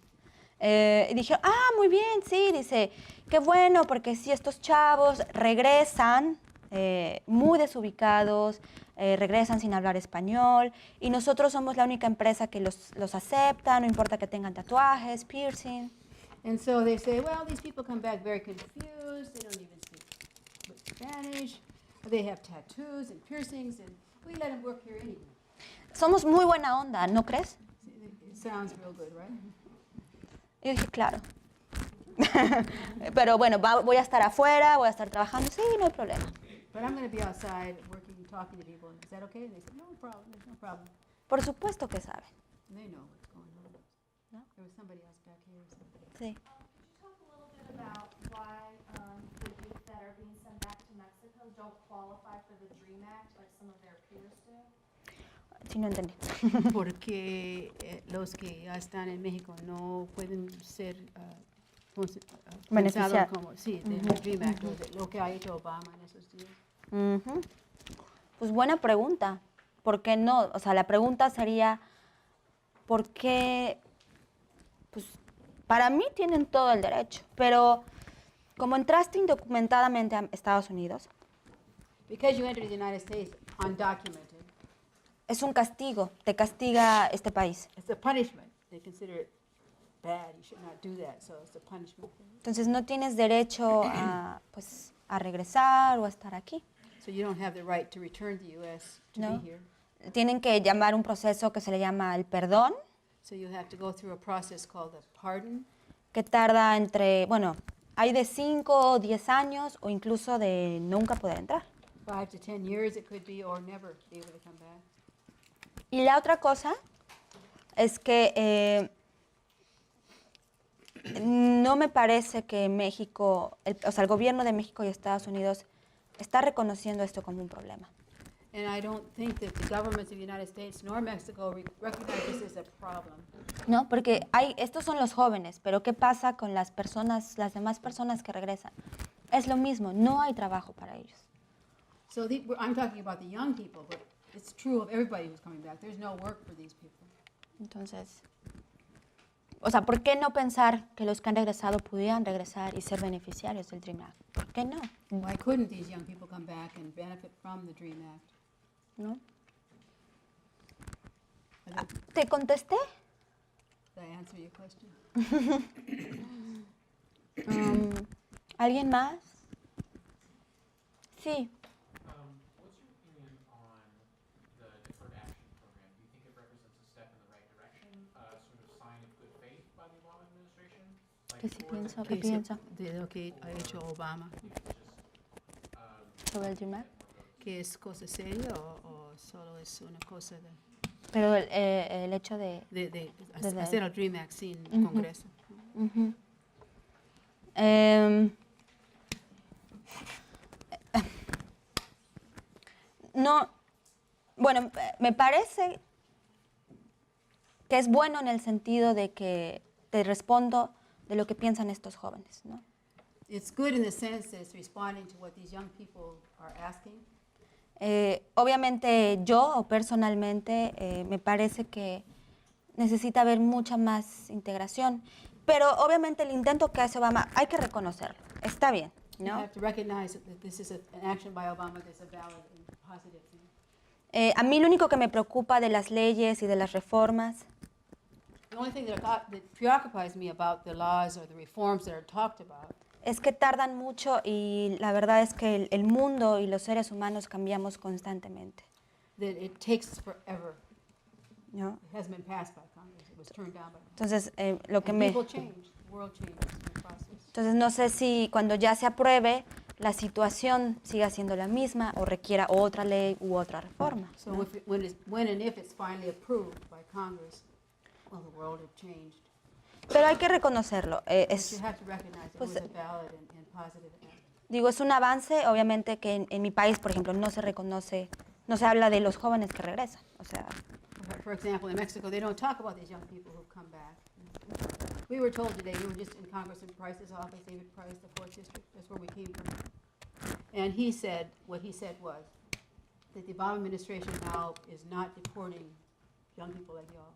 Y dije, muy bien, sí, dice, qué bueno, porque si estos chavos regresan muy desubicados, regresan sin hablar español, y nosotros somos la única empresa que los acepta, no importa que tengan tatuajes, piercing. And so they say, well, these people come back very confused, they don't even speak Spanish, they have tattoos and piercings, and we let them work here anyway. Somos muy buena onda, ¿no crees? It sounds real good, right? Y yo dije, claro. Pero bueno, voy a estar afuera, voy a estar trabajando, sí, no hay problema. But I'm going to be outside working, talking to people. Is that okay? And they said, no problem, there's no problem. Por supuesto que saben. And they know what's going on. No? There was somebody else back here. So. Sí. Could you talk a little bit about why the youth that are being sent back to Mexico don't qualify for the DREAM Act like some of their peers do? Sí, no entendí. Porque los que ya están en México no pueden ser Beneficiar. pensados como, sí, del DREAM Act, o de lo que ha hecho Obama en esos días. Ujú. Pues buena pregunta. ¿Por qué no? O sea, la pregunta sería, ¿por qué? Pues para mí tienen todo el derecho, pero como entraste indocumentadamente a Estados Unidos, Because you entered the United States undocumented, es un castigo, te castiga este país. it's a punishment. They consider it bad. You should not do that, so it's a punishment. Entonces no tienes derecho pues, a regresar o a estar aquí. So you don't have the right to return to the U.S. to No. be here. Tienen que llamar un proceso que se le llama el perdón, So you have to go through a process called a pardon, que tarda entre, bueno, hay de 5 o 10 años o incluso de nunca poder entrar. 5 to 10 years it could be, or never be able to come back. Y la otra cosa es que no me parece que México, o sea, el gobierno de México y Estados Unidos está reconociendo esto como un problema. And I don't think that the governments of the United States nor Mexico recognize this as a problem. No, porque estos son los jóvenes, pero ¿qué pasa con las personas, las demás personas que regresan? Es lo mismo, no hay trabajo para ellos. So I'm talking about the young people, but it's true of everybody who's coming back. There's no work for these people. Entonces, o sea, ¿por qué no pensar que los que han regresado pudieran regresar y ser beneficiarios del DREAM Act? ¿Por qué no? Why couldn't these young people come back and benefit from the DREAM Act? ¿No? I think- ¿Te contesté? Did I answer your question? ¿Alguien más? Sí. What's your opinion on the Deferred Action Program? Do you think it represents a step in the right direction, sort of sign of good faith by the Obama administration? ¿Qué sí towards pienso? ¿Qué pienso De lo que ha hecho Obama, sobre el DREAM Act? que es cosa seria o solo es una cosa Pero el hecho de... de Desde- hacer el DREAM Act sin Ujú. Congreso? Ujú. No, bueno, me parece que es bueno en el sentido de que te respondo de lo que piensan estos jóvenes, ¿no? It's good in the sense that it's responding to what these young people are asking. Obviamente yo personalmente me parece que necesita haber mucha más integración, pero obviamente el intento que hace Obama hay que reconocerlo, está bien, You ¿no? have to recognize that this is an action by Obama that's a valid and positive thing. A mí lo único que me preocupa de las leyes y de las reformas The only thing that preoccupies me about the laws or the reforms that are talked about es que tardan mucho y la verdad es que el mundo y los seres humanos cambiamos constantemente, that it takes forever. ¿no? It hasn't been passed by Congress. It was turned down by Congress. Entonces, lo que And me... people change, the world changes in the process. Entonces no sé si cuando ya se apruebe la situación siga siendo la misma o requiera otra ley u otra reforma, So ¿no? when and if it's finally approved by Congress, well, the world have changed. Pero hay que reconocerlo. But you Es, have to recognize it pues, was a valid and positive act. digo, es un avance, obviamente que en mi país, por ejemplo, no se reconoce, no se habla de los jóvenes que regresan. O sea, For example, in Mexico, they don't talk about these young people who've come back. We were told today, we were just in Congressman Price's office, David Price, the 4th District, that's where we came from. And he said, what he said was, that the Obama administration now is not deporting young people like y'all.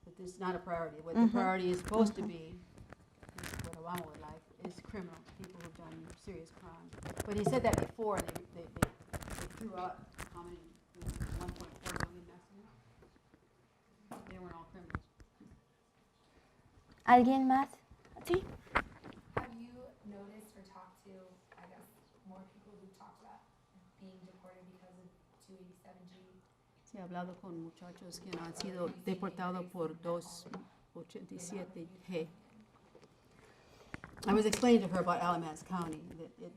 That this is not a priority. What the priority is supposed to be, what Obama would like, is criminals, people who've done serious crime. But he said that before, and they threw out how many, 1.4 million maximum. They weren't all criminals. ¿Alguien más? Sí. Have you noticed or talked to, I guess, more people who talked about being deported because of 287G? Sí, he hablado con muchachos que han sido deportados por 287G. I was explaining to her about Alamance County,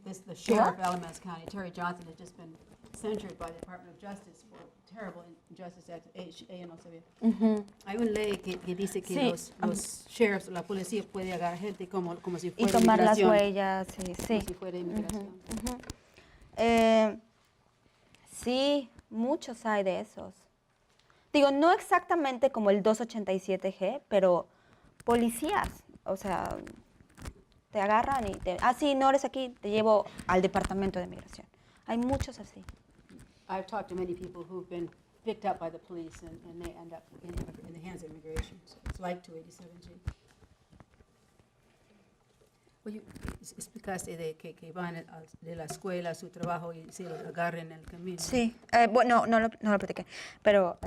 that the sheriff of Alamance County, Terry Johnson, has just been censured by the Department of Justice for terrible injustice acts. Ella no sabía. Hay una ley que dice que Sí, los sheriffs, la policía puede agarrar gente como si Y fuera tomar las inmigración. huellas, sí, sí. Como si fuera inmigración. Sí, muchos hay de esos. Digo, no exactamente como el 287G, pero policías, o sea, te agarran y sí, no eres aquí, te llevo al departamento de migración. Hay muchos así. I've talked to many people who've been picked up by the police and they end up in the hands of immigration. So it's like 287G. Well, explicaste de que van de la escuela a su trabajo y se los agarren en el camino. Sí, bueno, no lo platiqué, pero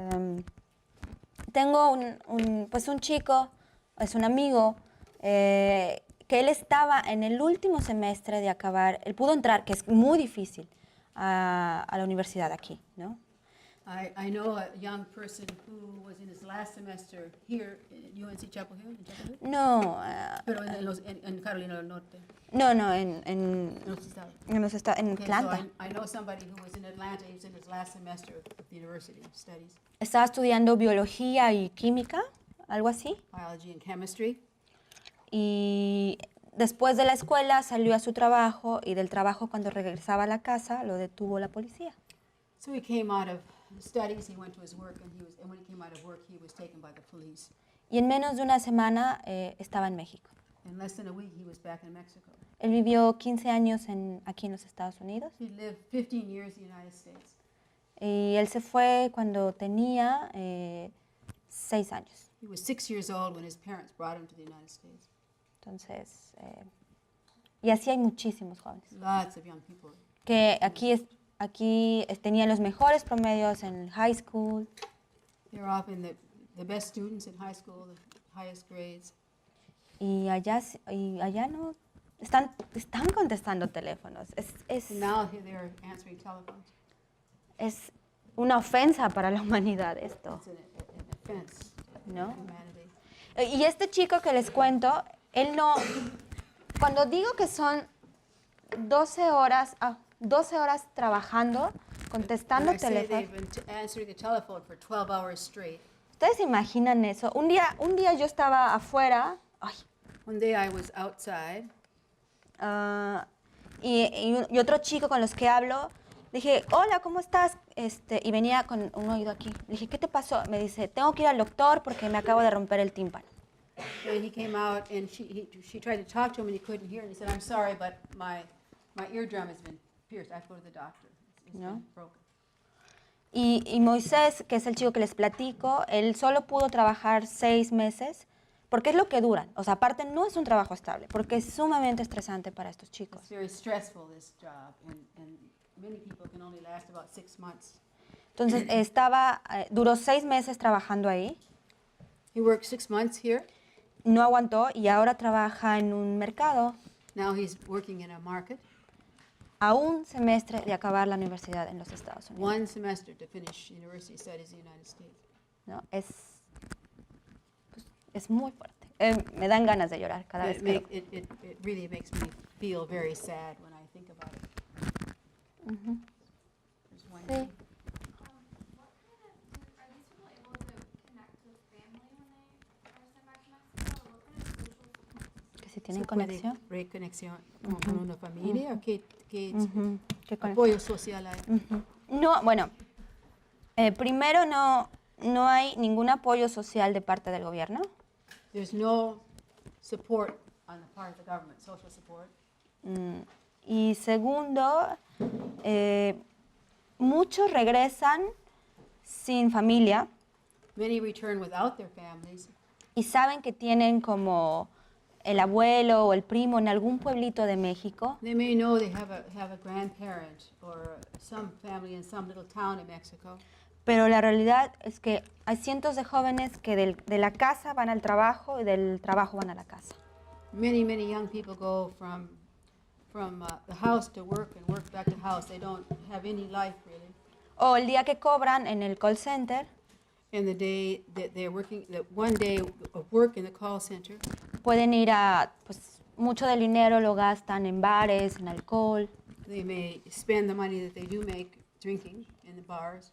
tengo un chico, es un amigo, que él estaba en el último semestre de acabar, él pudo entrar, que es muy difícil, a la universidad aquí, ¿no? I know a young person who was in his last semester here at UNC Chapel Hill, No, pero en Carolina del Norte, no, en los estados. en Okay, Atlanta. so I know somebody who was in Atlanta, he was in his last semester of the university studies, Estaba estudiando biología y química, algo así, biology and chemistry. y después de la escuela salió a su trabajo, y del trabajo, cuando regresaba a la casa, lo detuvo la policía. So he came out of studies, he went to his work, and when he came out of work, he was taken by the police. Y en menos de una semana estaba en México. In less than a week, he was back in Mexico. Él vivió 15 años aquí en los Estados Unidos, He lived 15 years in the United States. y él se fue cuando tenía 6 años. He was 6 years old when his parents brought him to the United States. Entonces, y así hay muchísimos jóvenes Lots of young people. que aquí tenían los mejores promedios en high school, They're often the best students in high school, the highest grades. y allá no están contestando teléfonos. And now they're answering telephones. Es una ofensa para la humanidad esto, It's an offense to ¿no? humanity. Y este chico que les cuento, él no, cuando digo que son 12 horas trabajando, contestando When I say teléfono, they've been answering the telephone for 12 hours straight. ¿ustedes se imaginan eso? Un día yo estaba afuera, One day I was outside, y otro chico con los que hablo, dije, hola, ¿cómo estás? Y venía con un oído aquí. Le dije, ¿qué te pasó? Me dice, tengo que ir al doctor porque me acabo de romper el tímpano. and he came out and she tried to talk to him and he couldn't hear, and he said, I'm sorry, but my eardrum has been pierced. I have to go to the doctor. It's No. been broken. Y Moisés, que es el chico que les platico, él solo pudo trabajar 6 meses, porque es lo que duran. O sea, aparte no es un trabajo estable, porque es sumamente estresante para estos chicos. It's very stressful, this job, and many people can only last about 6 months. Entonces, duró 6 meses trabajando ahí, He worked 6 months here. no aguantó y ahora trabaja en un mercado Now he's working in a market. a un semestre de acabar la universidad en los Estados Unidos. One semester to finish university studies in the United States. ¿No? Es muy fuerte. Me dan ganas de llorar cada vez que It really makes me feel very sad when I think about it. Ujú. There's one Sí. thing. What are these people able to connect with family when they are sent back to Mexico? Or what kind of social support? Que si tienen ¿Se puede conexión. reconexión con una familia? ¿Qué Ujú. ¿Qué con- apoyo social hay? Ujú. No, bueno, primero no hay ningún apoyo social de parte del gobierno. There's no support on the part of the government, social support. Y segundo, muchos regresan sin familia Many return without their families, y saben que tienen como el abuelo o el primo en algún pueblito de México, they may know they have a grandparent or some family in some little town in Mexico, pero la realidad es que hay cientos de jóvenes que de la casa van al trabajo y del trabajo van a la casa. many young people go from the house to work and work back to house. They don't have any life really. O el día que cobran en el call center, And the day that they're working, that one day of work in the call center, pueden ir a, pues mucho del dinero lo gastan en bares, en alcohol, they may spend the money that they do make drinking in the bars.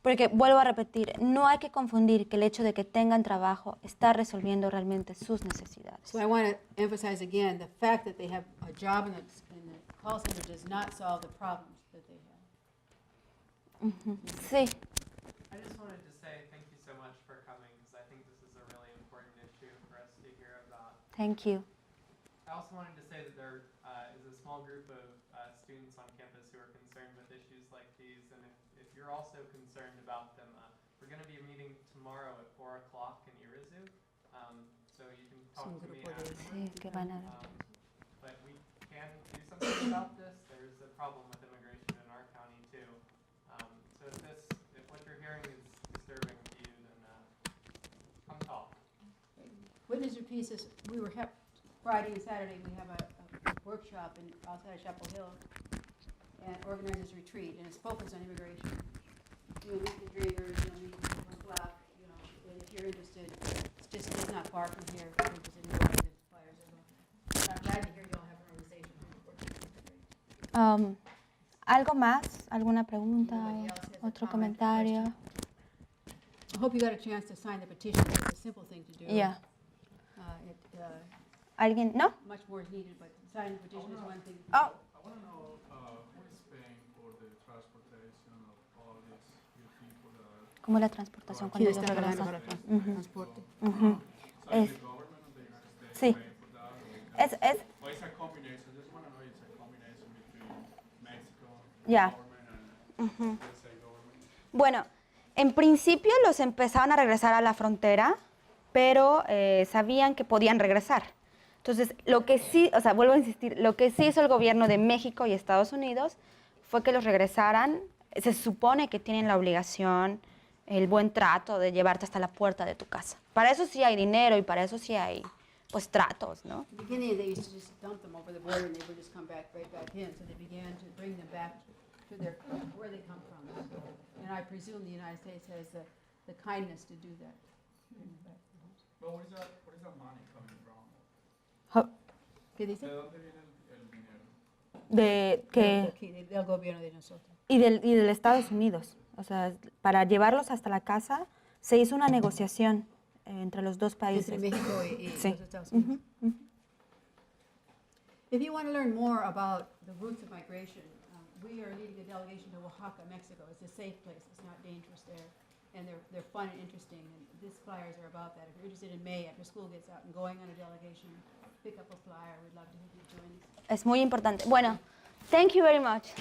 porque vuelvo a repetir, no hay que confundir que el hecho de que tengan trabajo está resolviendo realmente sus necesidades. So I want to emphasize again, the fact that they have a job in the call center does not solve the problems that they have. Sí, I just wanted to say thank you so much for coming because I think this is a really important issue for us to hear about. thank you. I also wanted to say that there is a small group of students on campus who are concerned with issues like these, and if you're also concerned about them, we're going to be meeting tomorrow at 4 o'clock in Irizu, so you can talk to me afterwards. Sí, que van a But we can do something about this. There's a problem with immigration in our county too. So if what you're hearing is disturbing to you, then come talk. Witness Your Peace is, we were, Friday and Saturday, we have a workshop outside of Chapel Hill, and organizers retreat, and it's focused on immigration. You'll meet the Dreamers, you'll meet the Black, you know, and if you're interested, it's not far from here, if you're interested in the flyers as well. I'm glad to hear you all have an organization. ¿Algo más? ¿Alguna pregunta? Nobody else has a ¿Otro comment, comentario? I hope you got a chance to sign the petition. It's a simple thing to do. Yeah. ¿Alguien? ¿No? Much more is needed, but signing the petition is one thing. Oh, I want to know who is paying for the transportation of all these new people that como la transportación cuando ¿Quién ellos está pagando regresan. para el transporte? Ujú. Es, the government of the United States sí. paying for that? Es, Or it's a combination. I just want to know it's a combination between Mexico, Yeah. government, and USA government. bueno, en principio los empezaron a regresar a la frontera, pero sabían que podían regresar. Entonces, lo que sí, o sea, vuelvo a insistir, lo que sí hizo el gobierno de México y Estados Unidos fue que los regresaran. Se supone que tienen la obligación, el buen trato de llevarte hasta la puerta de tu casa. Para eso sí hay dinero y para eso sí hay, pues, tratos, ¿no? In the beginning, they used to just dump them over the border and they would just come back right back in. So they began to bring them back to where they come from. And I presume the United States has the kindness to do that. But where is that money coming from? ¿Qué dice? ¿De dónde viene el dinero? De que, Del gobierno de nosotros. y del Estados Unidos. O sea, para llevarlos hasta la casa se hizo una negociación entre los dos países. Entre México y Sí. los Estados Unidos. If you want to learn more about the roots of migration, we are leading a delegation to Oaxaca, Mexico. It's a safe place. It's not dangerous there. And they're fun and interesting. And these flyers are about that. If you're interested in May, after school gets out and going on a delegation, pick up a flyer. We'd love to have you join us. Es muy importante. Bueno, thank you very much.